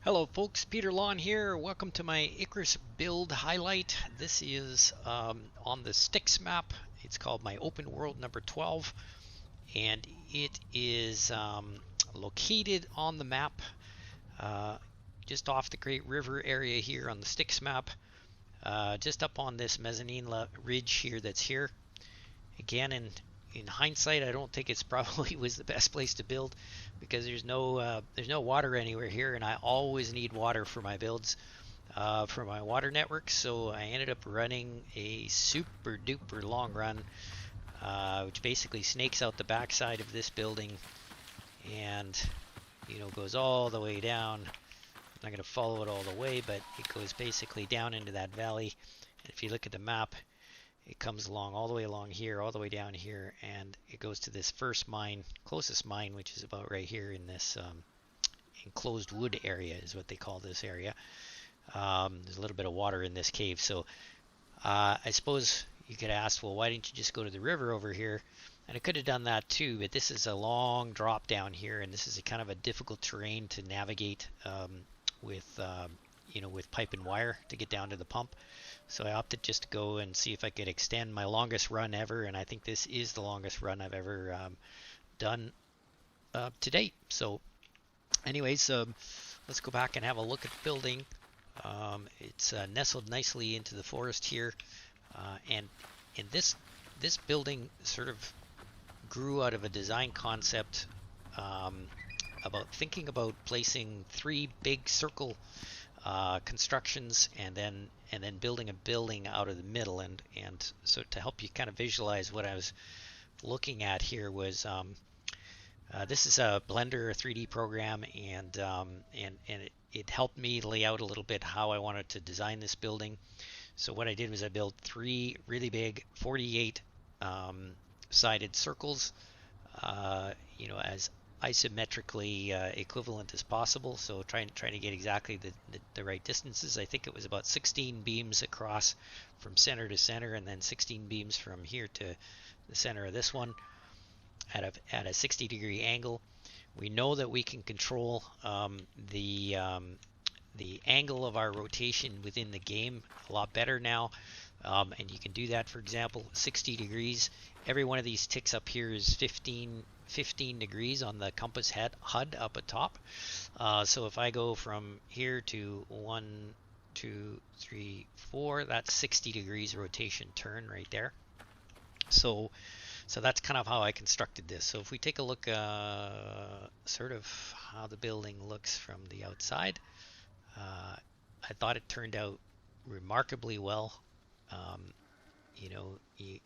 Hello folks, Peter Lawn here. Welcome to my Icarus build highlight. This is on the Styx map. It's called my open world number 12, and it is located on the map uh, just off the Great River area here on the Styx map, just up on this mezzanine ridge here that's here. Again, in hindsight, I don't think it's probably was the best place to build because there's no water anywhere here, and I always need water for my builds, for my water network. So I ended up running a super duper long run, which basically snakes out the backside of this building, and goes all the way down. I'm not going to follow it all the way, but it goes basically down into that valley. And if you look at the map, it comes along all the way along here, all the way down here, and it goes to this first mine, closest mine, which is about right here in this enclosed wood area, is what they call this area. There's a little bit of water in this cave, so I suppose you could ask, well, why didn't you just go to the river over here? And I could have done that too, but this is a long drop down here, and this is a kind of a difficult terrain to navigate with with pipe and wire to get down to the pump. So I opted just to go and see if I could extend my longest run ever, and I think this is the longest run I've ever done to date. So anyways, let's go back and have a look at the building. It's nestled nicely into the forest here, and this building sort of grew out of a design concept about thinking about placing three big circle constructions and then building a building out of the middle, and so to help you kind of visualize what I was looking at here was this is a Blender 3D program, and it helped me lay out a little bit how I wanted to design this building. So what I did was I built three really big 48 sided circles, as isometrically equivalent as possible, so trying to get exactly the right distances. I think it was about 16 beams across from center to center, and then 16 beams from here to the center of this one at a 60-degree angle. We know that we can control the angle of our rotation within the game a lot better now, and you can do that. For example, 60 degrees. Every one of these ticks up here is 15 degrees on the compass HUD up at top. So if I go from here to 1, 2, 3, 4, that's 60 degrees rotation turn right there. So that's kind of how I constructed this. So if we take a look sort of how the building looks from the outside, I thought it turned out remarkably well.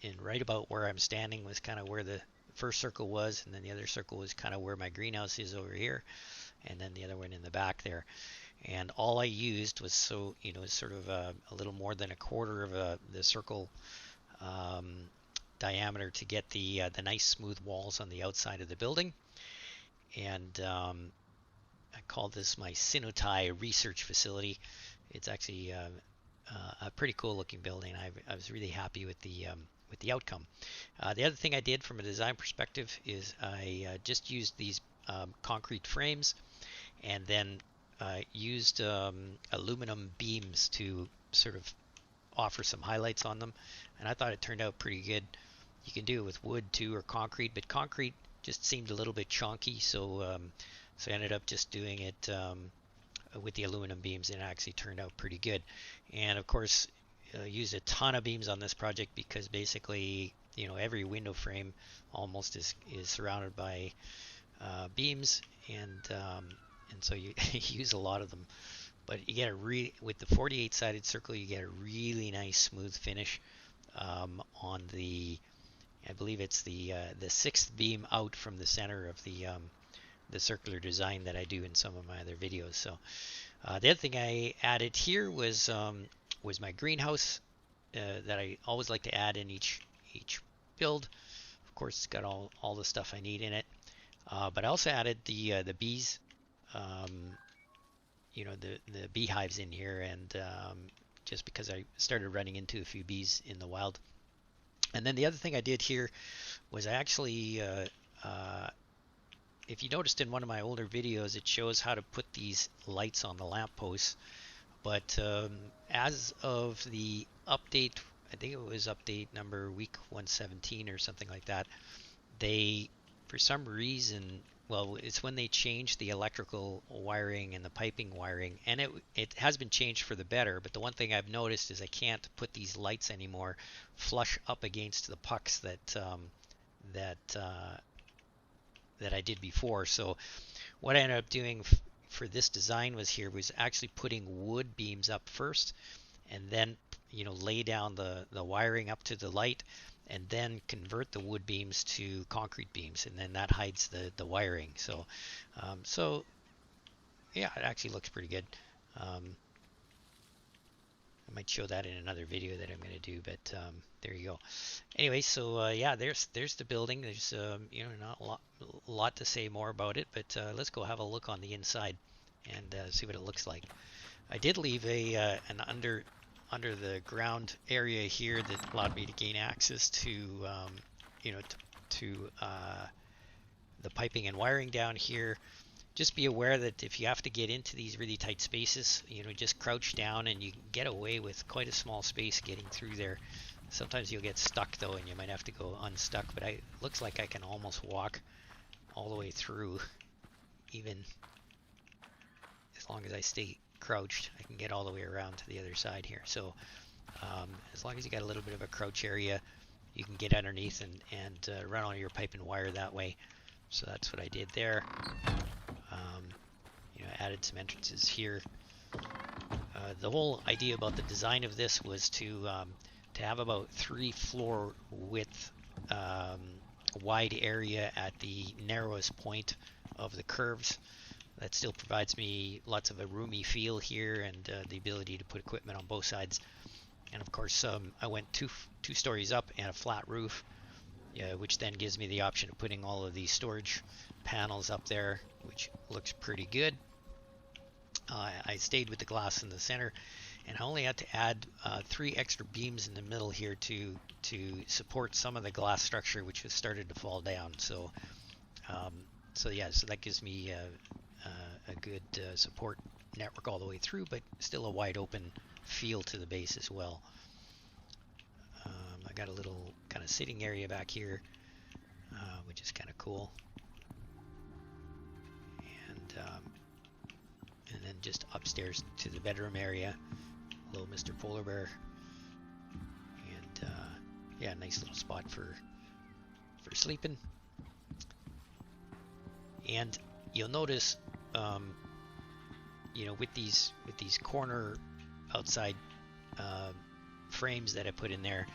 And right about where I'm standing was kind of where the first circle was, and then the other circle was kind of where my greenhouse is over here, and then the other one in the back there. And all I used was sort of a little more than a quarter of the circle diameter to get the nice smooth walls on the outside of the building. And I call this my Sinotai Research Facility. It's actually a pretty cool looking building. I was really happy with the outcome. The other thing I did from a design perspective is I just used these concrete frames, and then used aluminum beams to sort of offer some highlights on them, and I thought it turned out pretty good. You can do it with wood too, or concrete, but concrete just seemed a little bit chunky, so I ended up just doing it with the aluminum beams, and it actually turned out pretty good. And of course, used a ton of beams on this project because basically, every window frame almost is surrounded by beams, and so you use a lot of them. But you get with the 48-sided circle, you get a really nice smooth finish on the, I believe it's the sixth beam out from the center of the circular design that I do in some of my other videos. So the other thing I added here was my greenhouse that I always like to add in each build. Of course, it's got all the stuff I need in it, but I also added the bees, the beehives in here, and just because I started running into a few bees in the wild. And then the other thing I did here was I actually if you noticed in one of my older videos, it shows how to put these lights on the lampposts. But as of the update, I think it was update number week 117 or something like that, they, for some reason, well, it's when they changed the electrical wiring and the piping wiring, and it has been changed for the better. But the one thing I've noticed is I can't put these lights anymore flush up against the pucks that I did before. So what I ended up doing for this design was actually putting wood beams up first, and then lay down the wiring up to the light, and then convert the wood beams to concrete beams, and then that hides the wiring. So yeah, it actually looks pretty good. I might show that in another video that I'm going to do, but there you go. Anyway, so yeah, there's the building. There's not a lot to say more about it, but let's go have a look on the inside and see what it looks like. I did leave an under the ground area here that allowed me to gain access to the piping and wiring down here. Just be aware that if you have to get into these really tight spaces, just crouch down, and you can get away with quite a small space getting through there. Sometimes you'll get stuck though, and you might have to go unstuck, but it looks like I can almost walk all the way through. Even as long as I stay crouched, I can get all the way around to the other side here. So as long as you got a little bit of a crouch area, you can get underneath and run on your pipe and wire that way. So that's what I did there. Added some entrances here. The whole idea about the design of this was to have about 3 floor width wide area at the narrowest point of the curves. That still provides me lots of a roomy feel here, and the ability to put equipment on both sides. And of course, I went two stories up and a flat roof, which then gives me the option of putting all of these storage panels up there, which looks pretty good. I stayed with the glass in the center, and I only had to add 3 extra beams in the middle here to support some of the glass structure, which has started to fall down. So yeah, so that gives me a good support network all the way through, but still a wide open feel to the base as well. I got a little kind of sitting area back here, which is kind of cool. And then just upstairs to the bedroom area. Hello, Mr. Polar Bear. And yeah, nice little spot for sleeping. And you'll notice, with these corner outside frames that I put in there,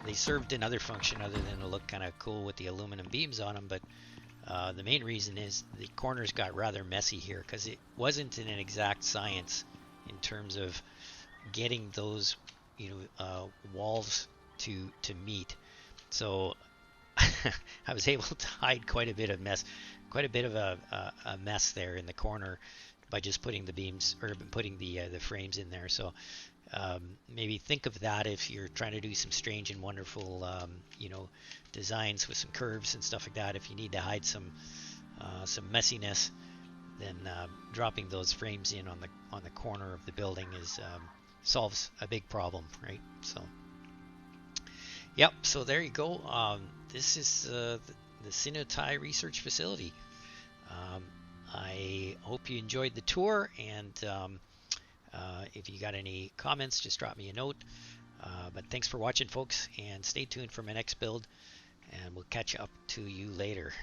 they served another function other than to look kind of cool with the aluminum beams on them. But the main reason is the corners got rather messy here, because it wasn't an exact science in terms of getting those walls to meet. So I was able to hide quite a bit of a mess there in the corner by just putting the beams, or putting the frames in there. So maybe think of that if you're trying to do some strange and wonderful designs with some curves and stuff like that. If you need to hide some messiness, then dropping those frames in on the corner of the building solves a big problem, right? So yep, so there you go. This is the Sinotai Research Facility. I hope you enjoyed the tour, and if you got any comments, just drop me a note. But thanks for watching, folks, and stay tuned for my next build, and we'll catch up to you later.